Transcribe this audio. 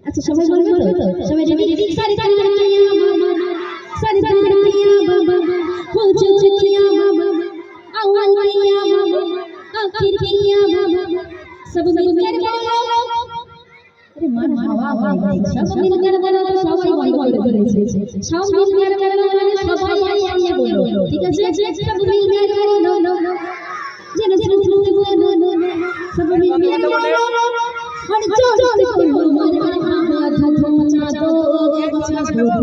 আচ্ছা সবাই বলবে তো সবাই রেডি সরকার সরকার বাবা हो चुकिया बाबा आवाज़िया बाबा आखिर किया बाबा सब मिलकर बोलो अरे मान हवा भाई सब मिलकर बोलो সবাই বন্ধ করে দিয়েছে সব মিলकर बोलो মানে সবাই একসঙ্গে বলো ঠিক আছে সব মিলकर बोलो যেন যেন बोलो सब मिलकर बोलो और जोर से बोलो मार धूम मचा दो मचा दो